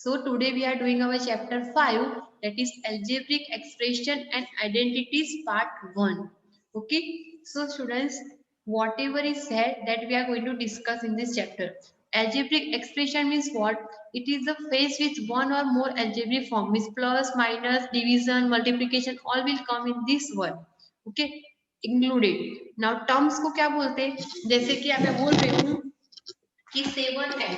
So today we are doing our chapter 5, that is algebraic expression and identities part 1. Okay, so students, whatever is said that we are going to discuss in this chapter. Algebraic expression means what? It is the phase with one or more algebraic form, means plus, minus, division, multiplication, all will come in this one. Okay, included. Now terms को क्या बोलते हैं? जैसे कि मैं बोल रही हूँ कि 7x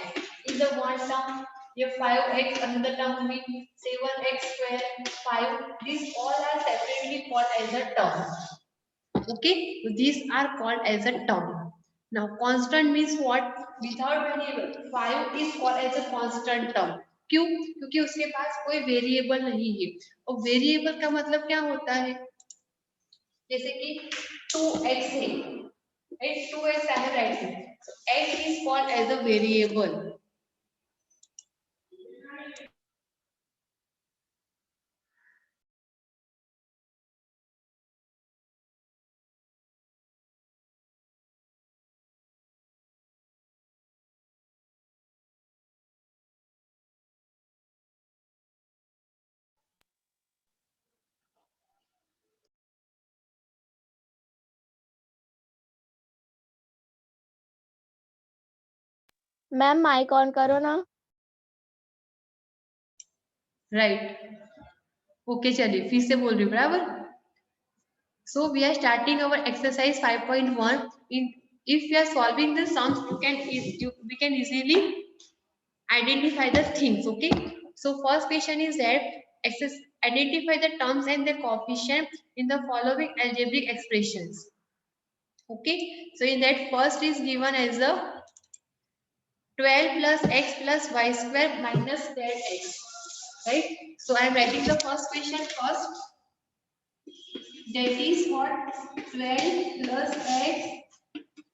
is the one term, ये 5x another term में 7x square 5, these all are separately called as a term. Okay, these are called as a term. Now constant means what? Without variable, 5 is called as a constant term. क्यों? क्योंकि उसके पास कोई variable नहीं है, और variable का मतलब क्या होता है? जैसे कि 2x है, 2x I have written, so x is called as a variable. Ma'am mic on करो ना। राइट, ओके, चलिए फिर से बोल रही हूँ, बराबर। So we are starting our exercise 5.1. If we are solving the sums, we can easily identify the things. Okay, so first question is that identify the terms and their coefficient in the following algebraic expressions. Okay, so in that first is given as a 12 plus x plus y square minus zx. Right, so I am writing the first question first. That is what? 12 plus x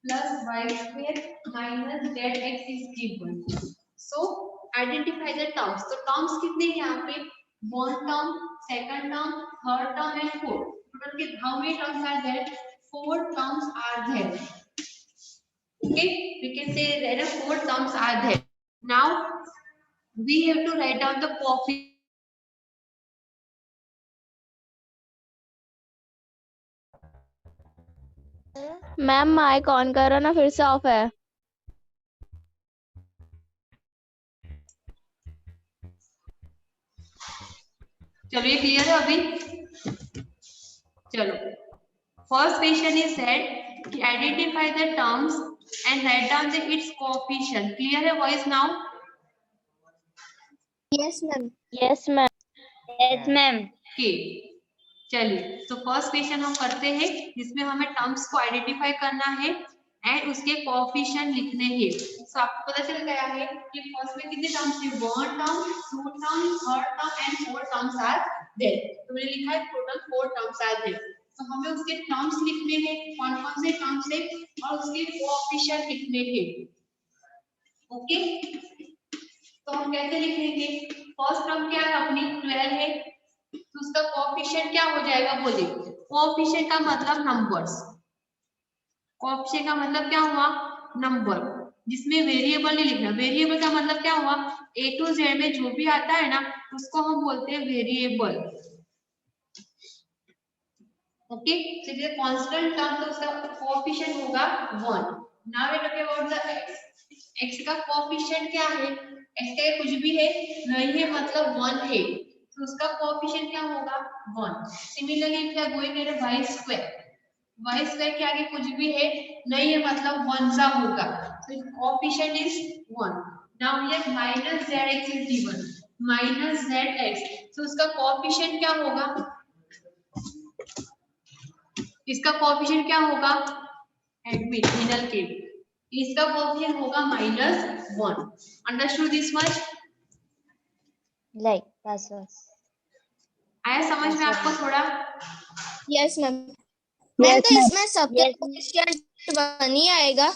plus y square minus zx is given. So identify the terms. So terms कितने हैं यहाँ पे? One term, second term, third term and fourth. Total how many terms are there? 4 terms are there. Okay, we can say there are 4 terms are there. Now we have to write down the coefficient. Ma'am mic on करो ना, फिर से of है। चलो ये clear है अभी? चलो फर्स्ट क्वेश्चन इज सेड कि identify the terms and write down the it's coefficient. Clear है voice now? Yes ma'am. Yes ma'am. Yes ma'am. Okay, चलिए तो फर्स्ट क्वेश्चन हम करते हैं जिसमें हमें टर्म्स को आइडेंटिफाई करना है एंड उसके कोएफिशिएंट लिखने हैं. सो आपको पता चल गया है कि फर्स्ट में कितने टर्म्स थे? One term, two term, third term and four terms are there. तो मैंने लिखा है टोटल 4 टर्म्स आर देयर. तो हमें उसके टर्म्स लिखने हैं, कौन कौन से टर्म्स है, और उसके कोएफिशिएंट लिखने हैं. ओके, तो हम कैसे लिखेंगे? फर्स्ट टर्म क्या है अपनी? 12 है, तो उसका कोएफिशिएंट क्या हो जाएगा? बोलिए. कोएफिशिएंट का मतलब नंबर्स. कोएफिशिएंट का मतलब क्या हुआ? नंबर, जिसमें वेरिएबल नहीं लिखना. वेरिएबल का मतलब क्या हुआ? ए टू जेड में जो भी आता है ना उसको हम बोलते हैं वेरिएबल. ओके, चलिए कांस्टेंट टर्म तो उसका कोएफिशिएंट होगा 1. Now we talking about the x. x का कोएफिशिएंट क्या है? x का कुछ भी है नहीं है, मतलब 1 है, तो उसका कोएफिशिएंट क्या होगा? 1. Similarly if we are going at y square, y square के आगे कुछ भी है नहीं है, मतलब 1 सा होगा, तो coefficient is 1. Now here minus zx is given, minus zx, तो उसका कोएफिशिएंट क्या होगा? इसका कोएफिशिएंट क्या होगा? एडमिट मिनल के, इसका कोएफिशिएंट होगा -1. Understood this much? लाइक बस आया समझ में आपको थोड़ा? Yes ma'am. मैम तो इसमें सबके कोएफिशिएंट 1 ही आएगा?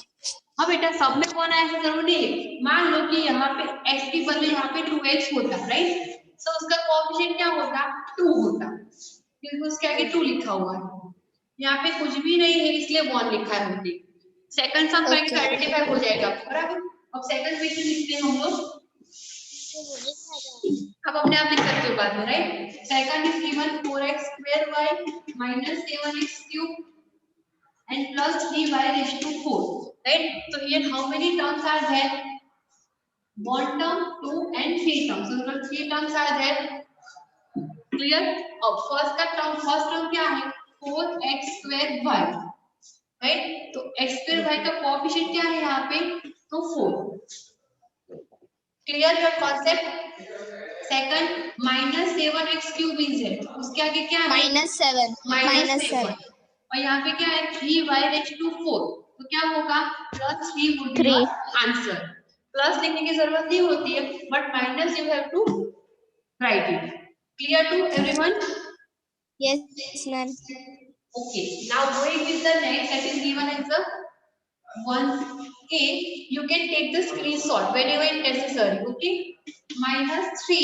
हाँ बेटा, सब में कौन आया जरूरी नहीं है. मान लो कि यहाँ पे x के बदले यहाँ पे 2x होता, राइट, सो उसका कोएफिशिएंट क्या होता? 2 होता, क्योंकि उसके आगे 2 लिखा हुआ है. यहाँ पे कुछ भी नहीं है इसलिए 1 लिखा है हमने. सेकंड सम का आइडेंटिफाई हो जाएगा, बराबर. अब सेकंड क्वेश्चन लिखते हैं हम लोग. अब अपने आप लिख सकते हो बाद में, right? Second is given 4x square y minus 7x cube and plus 3y raised to 4, right? So here how many terms are there? One term, two and three terms. So total three terms are there. Clear? अब first term क्या है? 4x square y, right? तो x square y का कोएफिशिएंट क्या है यहाँ पे? तो 4. Clear your concept? Second -7x cube is है, उसके आगे क्या है? -7. -7. और यहाँ पे क्या है? 3y raised to 4. तो क्या होगा? +3 would be your answer. Plus लिखने की जरूरत नहीं होती है, but minus you have to write it. Clear to everyone? Yes, ma'am. Okay, now going with the next, that is given as the 1a. You can take the screenshot whenever necessary. Okay, -3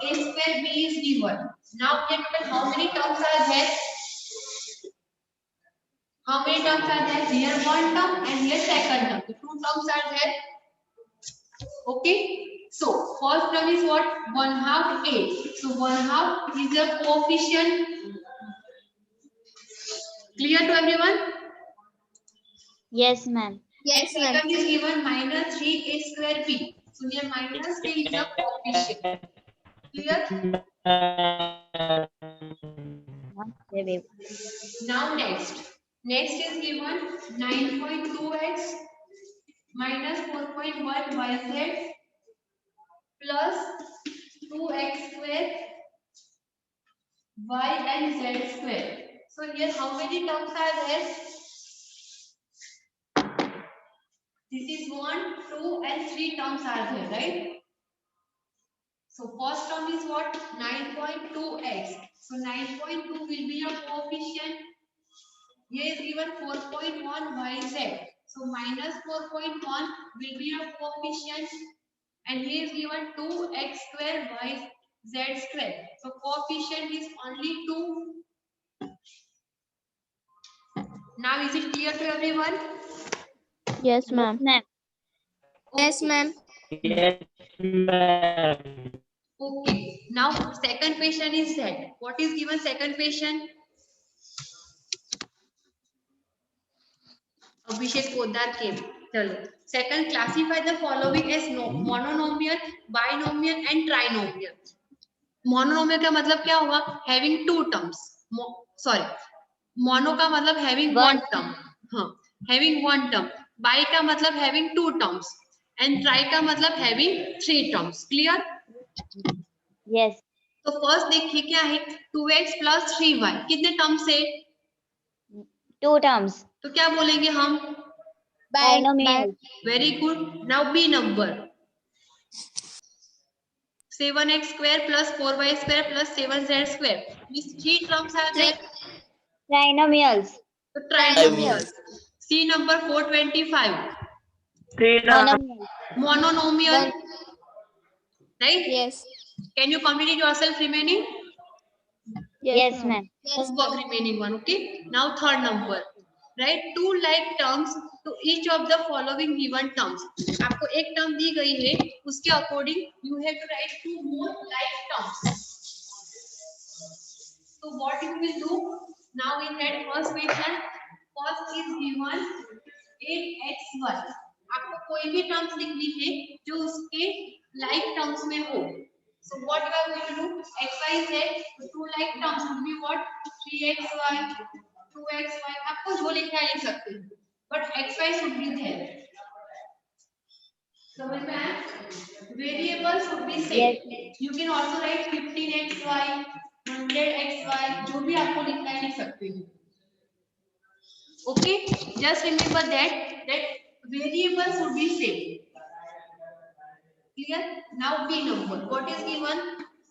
a square b is given. Now here total how many terms are there? How many terms are there? Here one term and here second term. So two terms are there. Okay, so first term is what? 1/2 a. So 1/2 is a coefficient. Clear to everyone? Yes, ma'am. Yes, ma'am. Second is given -3 a square b. So here -3 is a coefficient. Clear? Now next is given 9.2x minus 4.1 yz plus 2x square y and z square. So here how many terms are there? This is 1, 2 and 3 terms are there, right? So first term is what? 9.2x. So 9.2 will be your coefficient. Here is given 4.1 yz. So minus 4.1 will be your coefficient. And here is given 2x square yz square. So coefficient is only 2. Now is it clear to everyone? Yes, ma'am. Yes, ma'am. Okay. Now second question is set. What is given second question? Abhishek Poddar came. चलो. Second, classify the following as mononomial, binomial and trinomial. Mononomial का मतलब क्या हुआ? Having two terms. Sorry. Mono का मतलब having one term. हाँ. Having one term. Bi का मतलब having two terms. And tri का मतलब having three terms. Clear? Yes. तो फर्स्ट देखिए क्या है? 2x plus 3y कितने टर्म्स है? 2 terms. तो क्या बोलेंगे हम? Binomial. Very good. Now b number. 7x square plus 4y square plus 7z square. These three terms are there. Trinomials. So trinomials. C number 425. Monomial. Mononomial. Right? Yes. Can you complete it yourself remaining? Yes, ma'am. Yes, Homework remaining one. Okay. Now third number. Right? Two like terms to each of the following given terms. आपको एक term दी गई है, उसके according you have to write two more like terms. So what you will do now in that first question? First is given 8x1. आपको कोई भी terms लिखनी है जो उसके like terms में हो. So what you are going to do? xy is there. So two like terms will be what? 3xy, 2xy. आपको जो लिखना है लिख सकते हो. But xy should be there. समझ में आया? Variable should be same. You can also write 15xy, 100xy. जो भी आपको लिखना है लिख सकते हो. Okay? Just remember that variable should be same. Clear? Now b number. What is given?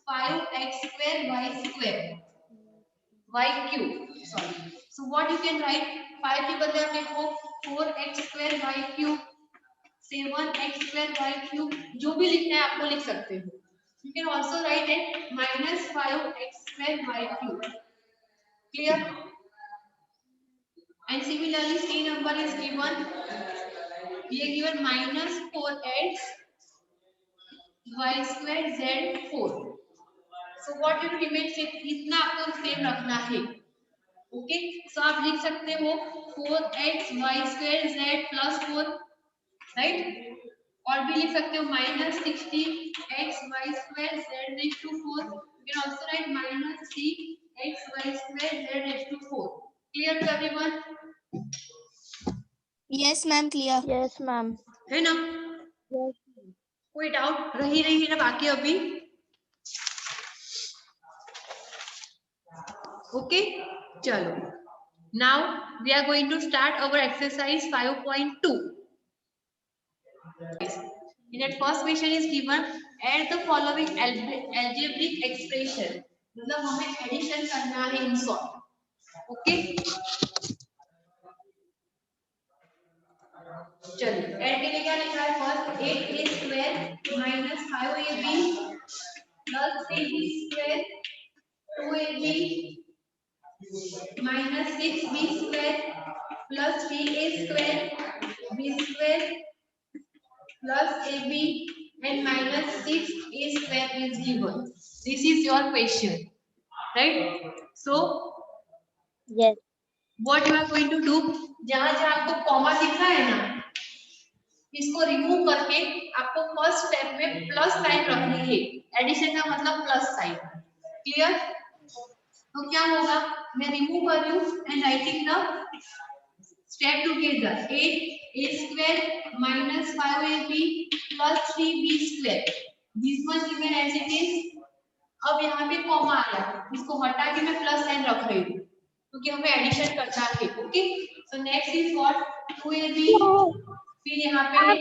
5x square y square. Y cube. Sorry. So what you can write? 5 के बदले आप लिखो 4x square y cube, 7x square y cube. जो भी लिखना है आपको लिख सकते हो. You can also write it -5x square y cube. Clear? And similarly, C number is given. We are given -4x y square z 4. So what it remains, इतना आपको सेम रखना है. ओके, सो आप लिख सकते हो 4x y square z plus 4, right. और भी लिख सकते हो -60x y square z raised to 4. You can also write -3x y square z raised to 4. Clear to everyone? Yes, ma'am. Clear. Yes, ma'am. है ना? Yes. कोई doubt रही है ना बाकी अभी? ओके, चलो. Now we are going to start our exercise 5.2. In that first question is given, add the following algebraic expression. मतलब हमें एडिशन करना है इन शॉर्ट. ओके, चलिए ऐड के लिए क्या लिखा है? First 8a square minus 5ab plus 3b square 2ab minus 6b square plus 3a square b square plus ab and minus 6a square is given. This is your question, right? So Yes. what you are going to do, जहां जहां आपको comma दिख रहा है ना, इसको remove करके आपको फर्स्ट स्टेप में प्लस साइन रखनी है. एडिशन का मतलब प्लस साइन. क्लियर? तो क्या होगा, मैं रिमूव कर रही हूँ and writing the step together. 8a square minus 5ab plus 3b square. This one given as it is. अब यहाँ पे कॉमा आया, इसको हटा के मैं प्लस साइन रख रही हूँ क्योंकि हमें एडिशन करना है. Okay, so next is what 2ab. फिर यहाँ पे है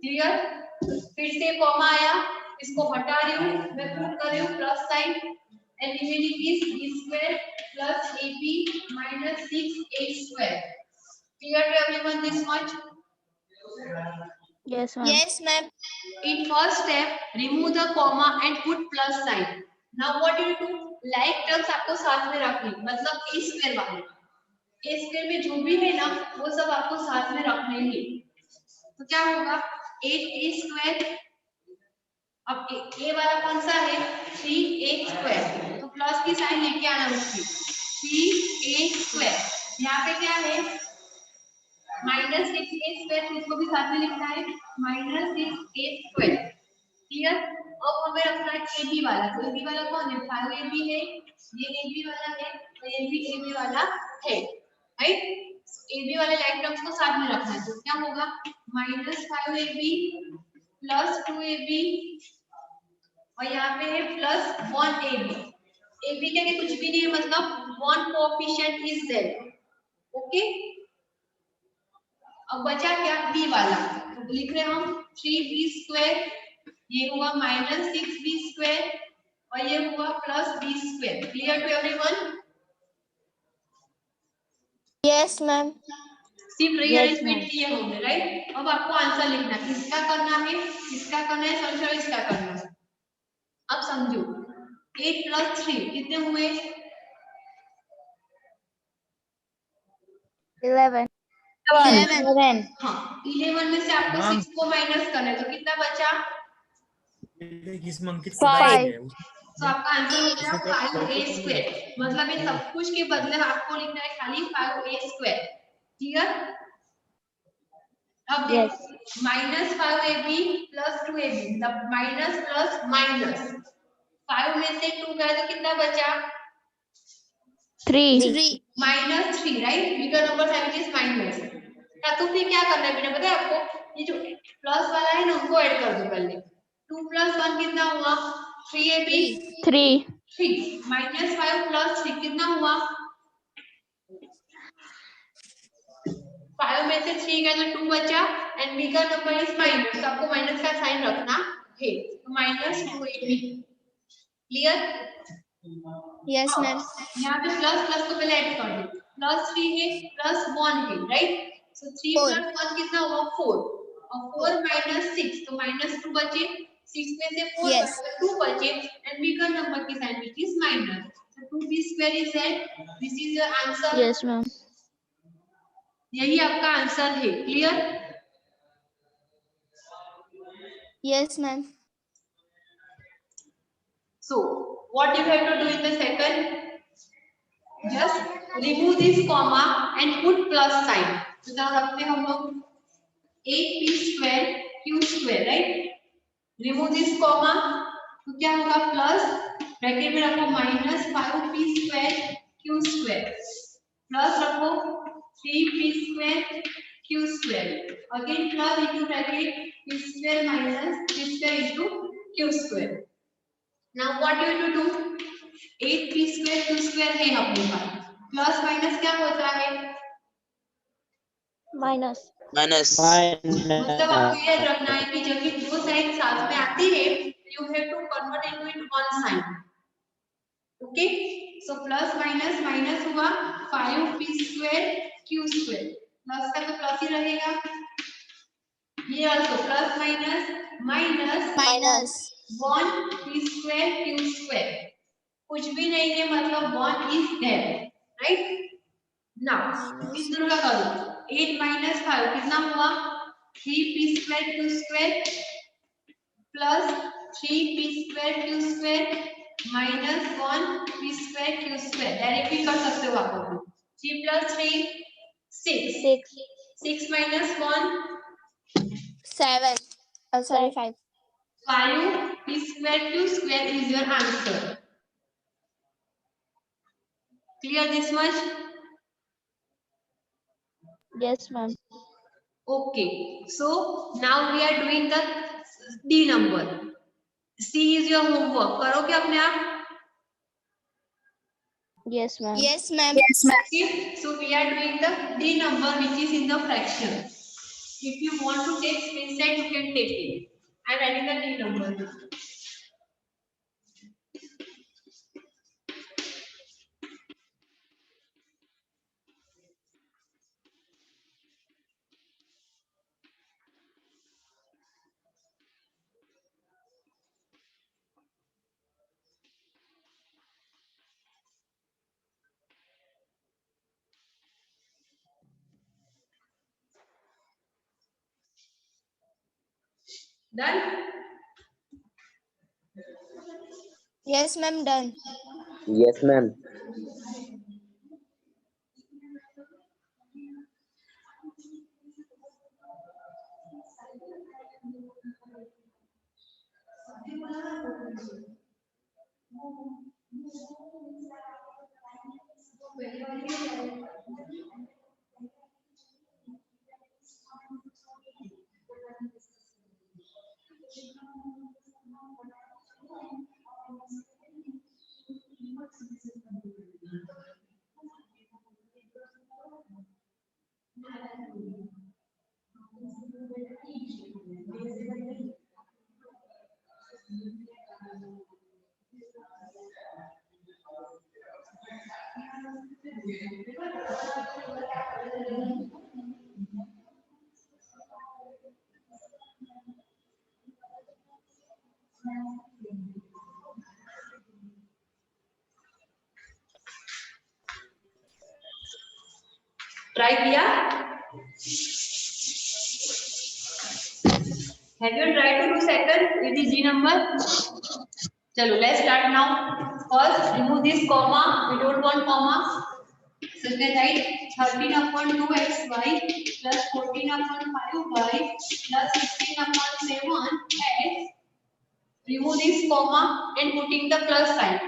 क्लियर. फिर से कॉमा आया, इसको हटा रही हूँ, मैं पुट कर रही हूँ plus sign and remaining is b square plus ab minus 6a square. Clear to everyone this much? Yes, ma'am. Yes, ma'am. In first step, remove the comma and put plus sign. Now what you do? Like terms आपको साथ में रखनी, मतलब a square वाले. a square में जो भी है ना, वो सब आपको साथ में रखने हैं. तो क्या होगा? 8a square. अब a वाला कौन सा है? 3a square. तो प्लस की साइन लेके आना उसकी. 3a square. यहाँ पे क्या है? माइनस 6a square, इसको भी साथ में लिखना है माइनस 6a square. क्लियर? अब हमें रखना है ab वाला. तो ab वाला कौन है? 5ab है, ये ab वाला है, तो ये भी ab वाला है, राइट. ab वाले लाइक टर्म्स को साथ में रखना है. तो क्या होगा? माइनस 5ab प्लस 2ab और यहाँ पे है प्लस 1ab. ab क्या है? कुछ भी नहीं है, मतलब 1 कोएफिशिएंट इज देयर. ओके, अब बचा क्या? b वाला. तो लिख रहे हम 3b स्क्वायर, ये हुआ माइनस 6b स्क्वायर और ये हुआ plus b square. Clear to everyone? Yes, ma'am. सिर्फ रीअरेंजमेंट किए होंगे, राइट. अब आपको आंसर लिखना है. किसका करना है? किसका करना है? सॉल्यूशन इसका करना है. अब समझो 8 प्लस 3 कितने हुए? 11. 11. हाँ, 11 में से आपको 6 को माइनस करना है, तो कितना बचा? Five. तो आपका आंसर हो गया 5a स्क्वायर. मतलब इन सब कुछ के बदले आपको लिखना है खाली 5a स्क्वायर. क्लियर? अब Yes. देखो माइनस 5ab प्लस 2ab, मतलब माइनस प्लस माइनस. 5 में से 2 गया तो कितना बचा? 3. 3. Minus 3, right. बिगर नंबर है विच इज माइनस. तो फिर क्या करना है बेटा, पता है आपको? ये जो प्लस वाला है ना, उनको ऐड कर दो पहले. 2 प्लस 1 कितना हुआ? 3ab. 3. 3 माइनस 5 प्लस 3 कितना हुआ? 5 में से 3 गया तो 2 बचा and bigger number is minus, तो आपको माइनस का साइन रखना है. तो minus 2ab. Clear? Yes, ma'am. यहाँ पे प्लस प्लस को पहले ऐड कर दो. प्लस 3 है प्लस 1 है, राइट. सो 3 4. प्लस 1 कितना हुआ? 4. और 4 माइनस 6 तो माइनस 2 बचे. 6 में से 4 Yes. बचे तो 2 बचे एंड बिगर नंबर की sign which is minus. So 2b square is that. This is your answer. Yes, ma'am. यही आपका आंसर है. Clear? Yes, ma'am. So what you have to do in the second? Just remove this comma and put plus sign. तो क्या रखते हैं हम लोग 8p square q square, right? Remove this comma तो क्या होगा प्लस ब्रैकेट में रखो minus 5p square q square plus रखो 3p square q square again plus into bracket p square minus p square into q square. Now what you have to do? 8p square q square है अपने पास plus minus क्या होता है minus, मतलब आपको याद रखना है कि जब ये दो साइन साथ में आती है you have to convert into it one sign. Okay so plus minus minus हुआ 5p square q square plus का तो प्लस ही रहेगा ये also plus minus minus Minus. 1p square q square कुछ भी नहीं है मतलब 1 इज देयर राइट. नाउ इस दोनों का करो 8 माइनस 5 कितना हुआ 3p square q square plus 3p square q square minus 1p square q square directly कर सकते हो आप लोग 3 plus 3 6 6, 6 minus 1 7. Sorry, 5. 5p square q square is your answer. Clear this much? yes, ma'am. Okay. So now we are doing the D number. C is your homework. करोगे अपने आप? Yes, ma'am. Yes, ma'am. Okay. So we are doing the D number which is in the fraction. If you want to take screenshot, you can take it. I am writing the D number. Done? Yes, ma'am. Done. Yes, ma'am. Try किया? Have you tried to do second with the G number? चलो let's start now. First remove this comma. We don't want comma. So we can write 13 upon 2xy plus 14 upon 5y plus 16 upon 7x. Remove this comma and putting the plus sign.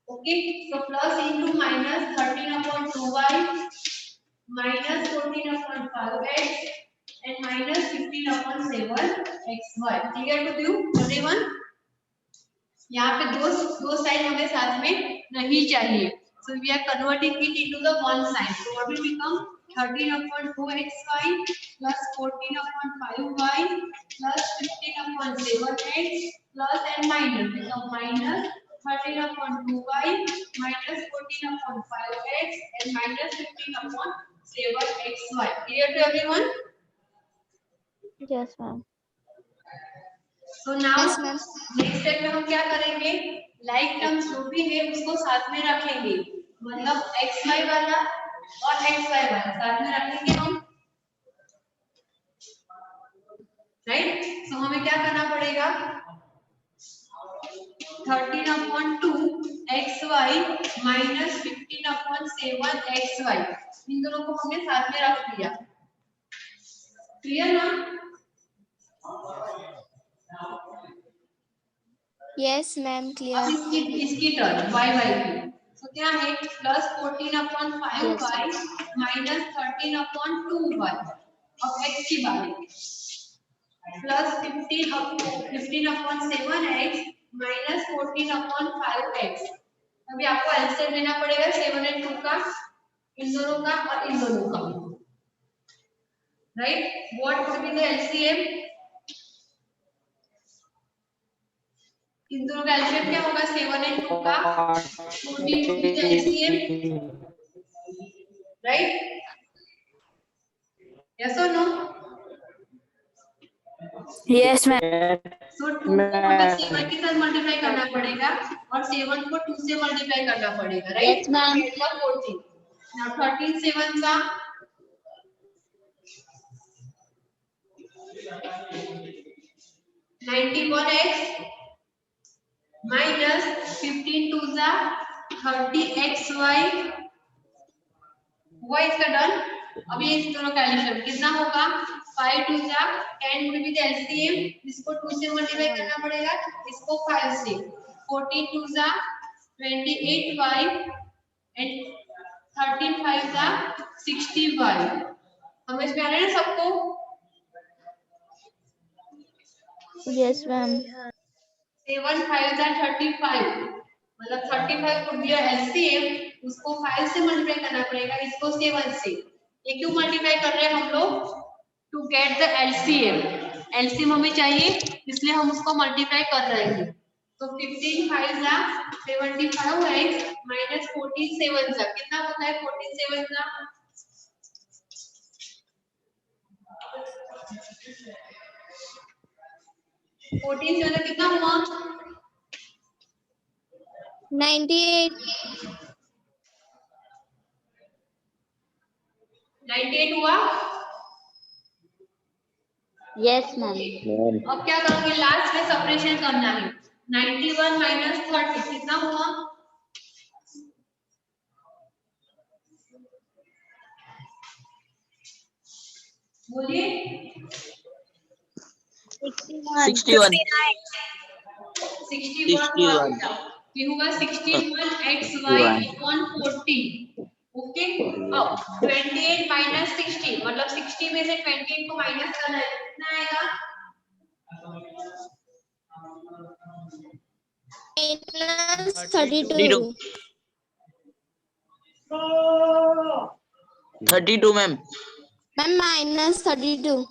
Okay, so plus into minus 13 upon 2y minus 14 upon 5x and minus 15 upon 7xy. Clear to you everyone? यहाँ पे दो sign हमें साथ में नहीं चाहिए. So we are converting it into the one sign. So what will become 13 upon 2xy plus 14 upon 5y plus 15 upon 7x plus and minus become minus 13 upon 2y minus 14 upon 5x and minus 15 upon 7xy. Clear to everyone? Yes, ma'am. So now Yes, ma'am. Next step में हम क्या करेंगे like terms जो भी है उसको साथ में रखेंगे मतलब xy वाला और xy वाला साथ में रखेंगे हम राइट। सो हमें क्या करना पड़ेगा, 13/2 xy माइनस 15/7 xy, इन दोनों को हमने साथ में रख दिया। क्लियर ना? Yes, ma'am. अब Clear. इसकी टर्म y की, तो क्या है प्लस 14/5y माइनस 13/2y। अब x की बारी, प्लस 15/7x माइनस 14/5x। अभी आपको एलसीएम लेना पड़ेगा 7 और 2 का, इन दोनों का और इन दोनों का, right. What would be the LCM? इन दोनों का एलसीएम क्या होगा, 7 और 2 का 14 would be the LCM, right. Yes और नो? Yes, ma'am. सो 2 को हमें 7 के साथ मल्टीप्लाई करना पड़ेगा और 7 को 2 से मल्टीप्लाई करना पड़ेगा, राइट। Yes, ma'am. 14। नाउ 13 7 का 91x माइनस 15 2 जा 30xy हुआ इसका डन। अभी इस दोनों का एडिशन कितना होगा, 5 2 जा 10 विल बी द एलसीएम, इसको 2 से मल्टीप्लाई करना पड़ेगा, इसको 5 से, 14 2 जा 28y एंड 13 5 जा 60y। समझ में आ रहा है ना सबको? Yes, ma'am. 7 5 जा 35, मतलब 35 को दिया एलसीएम, उसको 5 से मल्टीप्लाई करना पड़ेगा, इसको 7 से। ये क्यों मल्टीप्लाई कर रहे हैं हम लोग, to get the LCM. LCM हमें चाहिए इसलिए हम उसको मल्टीप्लाई कर रहे हैं। तो 15 5 जा 75x माइनस 14 7 जा कितना होता है, 14 7 जा 14 7 कितना हुआ, 98. 98 हुआ। Yes, ma'am. अब क्या करोगे, लास्ट में सेपरेशन करना है। 91 माइनस 30 कितना हुआ, बोलिए 61 61 ये होगा 61xy अपॉन 40। ओके, अब 28 माइनस 60 मतलब 60 में से 28 को माइनस करना है, कितना आएगा, Minus 32. 32 मैम। Ma'am, minus 32.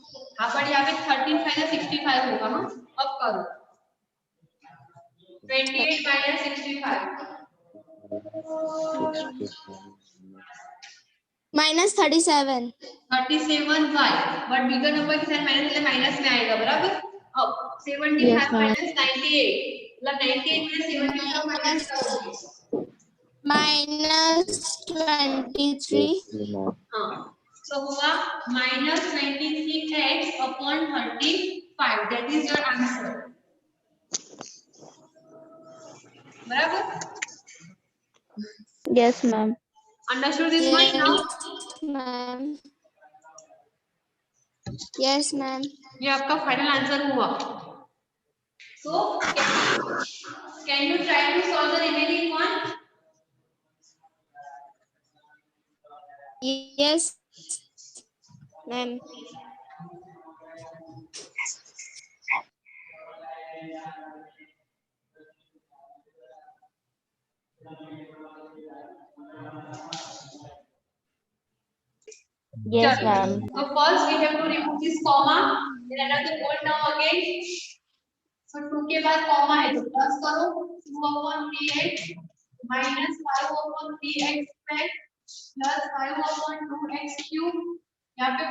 हाँ पर यहाँ पे 13 माइनस 65 होगा। हाँ अब करो 28 minus 65 Minus 37. 37y, but bigger number के साथ माइनस में आएगा बराबर। अब 75 Yes, ma'am. माइनस 98 मतलब 98 में 70 का माइनस करोगे, Minus 23. हाँ सो होगा minus 96x upon 35, that is your answer, बराबर। Yes, ma'am. Understood this one now? Ma'am. Yes, ma'am. ये आपका फाइनल आंसर हुआ। So can you try to solve the remaining one? Yes, ma'am. Yes, ma'am. So first we have to remove this comma, then another whole term again. So 2 के बाद comma है तो plus करो 2/3x minus 5/3x square plus 5/2x cube, यहाँ पे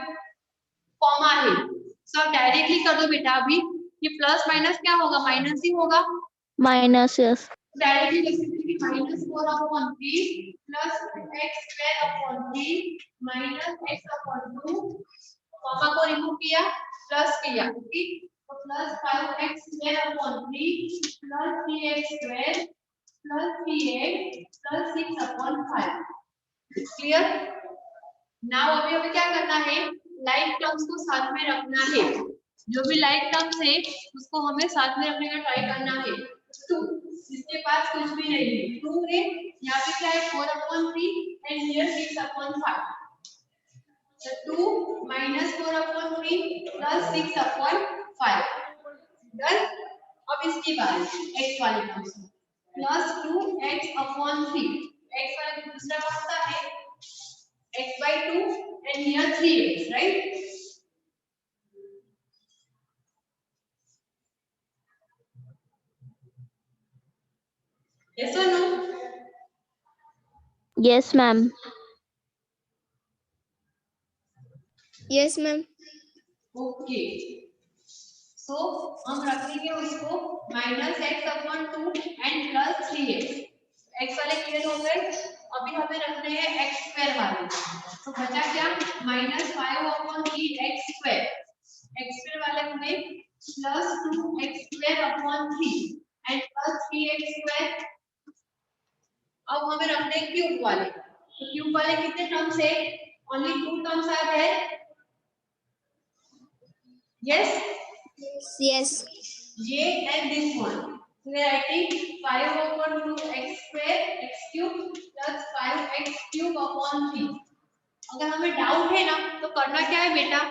comma है। So directly कर दो बेटा, अभी ये प्लस माइनस क्या होगा, माइनस ही होगा। Minus, yes. डायरेक्टली लिख सकते हैं minus 4/3 plus x square upon 3 minus x upon 2, comma को रिमूव किया प्लस किया, ओके, तो plus 5x square upon 3 plus 3x square plus 3x plus 6 upon 5। Clear? Now अभी हमें क्या करना है, लाइक टर्म्स को साथ में रखना है, जो भी लाइक टर्म्स है उसको हमें साथ में रखने का ट्राई करना है। 2 इसके पास कुछ भी नहीं है, 2 है, यहाँ पे क्या है 4/3 एंड हियर 6/5, तो 2 - 4/3 प्लस 6/5 डन। अब इसके बाद x वाले टर्म्स प्लस 2x/3, x वाला दूसरा रास्ता है x/2 and here 3x, right? Yes or no? Yes, ma'am. Yes, ma'am. Okay. So हम रखेंगे उसको -x/2 and plus 3x। x वाले क्लियर हो गए, अभी हमें रखने हैं x स्क्वायर वाले, तो बचा क्या -5/3 x स्क्वायर, x स्क्वायर वाले में plus 2x square upon 3 and plus 3x square. अब हमें रखने हैं क्यूब वाले, तो क्यूब वाले कितने टर्म्स है, only 2 terms are there. Yes, Yes. ये and this one, so we are writing 5/2 x square x cube plus 5x cube upon 3। अगर हमें डाउट है ना तो करना क्या है बेटा,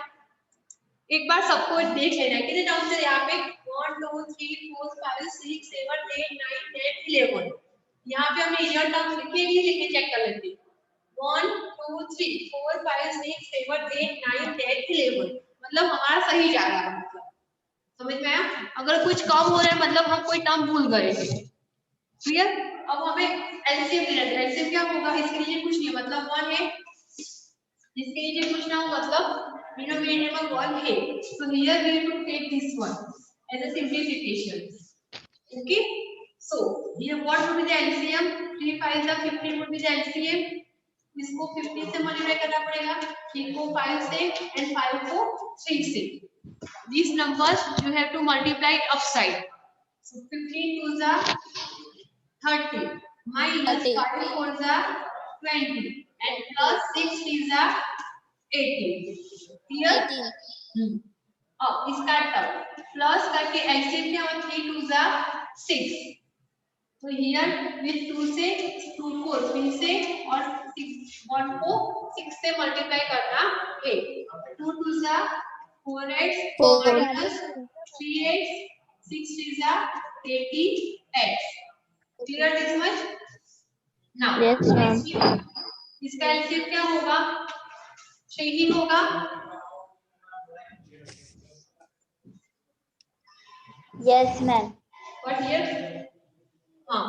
एक बार सबको देख लेना है कितने टर्म्स है यहाँ पे, 1 2 3 4 5 6 7 8 9 10 11। यहाँ पे हमने इनर टर्म्स लिखे नहीं लिखे, चेक कर लेते हैं, 1 2 3 4 5 6 7 8 9 10 11, मतलब हमारा सही जा रहा है, मतलब समझ में आया। अगर कुछ कम हो रहा है मतलब हम कोई टर्म भूल गए, क्लियर। अब हमें एलसीएम लेना है, एलसीएम क्या होगा, इसके लिए कुछ नहीं, मतलब 1 है, इसके लिए कुछ ना हो मतलब डिनोमिनेटर में 1 है, so here we have to take this one as a simplification, okay। So here what would be the LCM, 3 5 the 15 would be the LCM, इसको 15 से मल्टीप्लाई करना पड़ेगा, 3 को 5 से एंड 5 को 3 से। These numbers you have to multiply upside, so 15 2s are 30 minus 30. 5 4s are 20 and plus 6 3s are 18, clear। 18. अब इसका टर्म प्लस करके एलसीएम क्या होगा, 3 2s are 6, तो हियर विथ 2 से 2 को 3 से और 1 को 6 से मल्टीप्लाई करना है, 2 2s are 4x 4. minus 3x 6 3s are 18x, clear this much। now Yes, ma'am. इसका एलसीएम क्या होगा, 3 ही होगा, Yes, ma'am. but here हाँ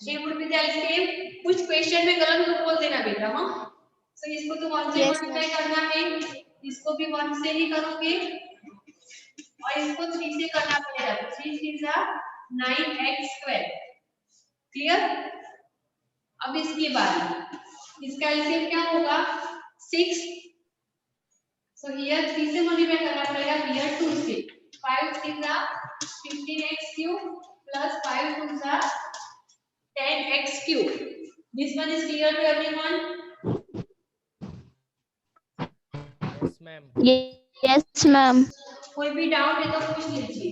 3 would be the LCM। कुछ क्वेश्चन में गलत तो बोल देना बेटा, हाँ, तो इसको तो 1 से Yes, मल्टीप्लाई करना है, इसको भी 1 से ही करोगे और इसको 3 से करना पड़ेगा, 3 3s are 9x square, clear. अब इसके बाद इसका एलसीएम क्या होगा, 6, सो हियर 3 से मल्टीप्लाई करना पड़ेगा, हियर 2 से, 5 3s are 15x cube plus 5 2s are 10x cube। This one is clear to everyone? Yes, ma'am. Yes, ma'am. कोई भी डाउट है तो पूछ लीजिए,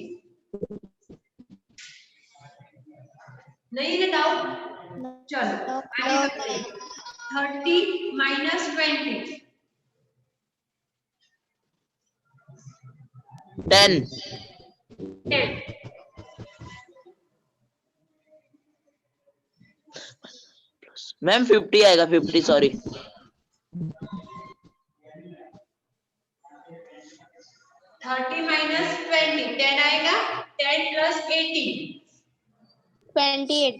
नहीं है डाउट, चलो आगे बढ़ते हैं। 30 minus 20, 10, 10, मैम 50 आएगा, 50 सॉरी। 30 minus 20, 10 आएगा, 10 plus 18, 28.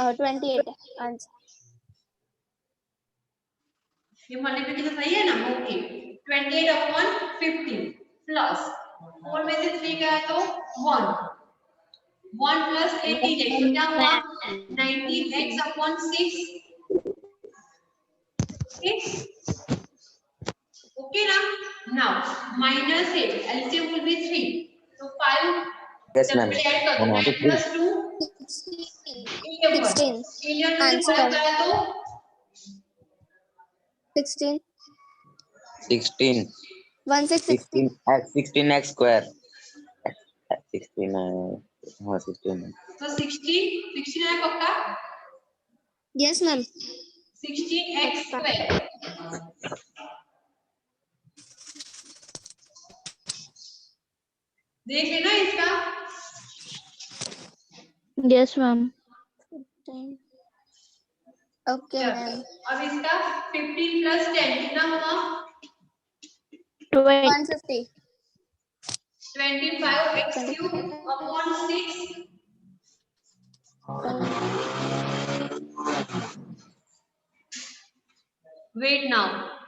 28 answer. ये मल्टीप्लिकेशन सही है ना, ओके। 28 अपॉन 15 प्लस 4 में से 3 गया तो 1, 1 प्लस 18 है, तो क्या हुआ 19x अपॉन 6, ओके ना। Now minus 8, LCM will be 3. So 5. Yes, ma'am. Add कर दो 9 plus 2 11. 11 में से 5 गया तो 16. 16. 16. 16x square. 16 हाँ 16 तो 16 है पक्का? Yes, ma'am. 16x square. देख लेना इसका. Yes, ma'am. Okay, ma'am. अब इसका 15 plus 10 कितना हुआ? 150. 25x cube upon 6. Wait now.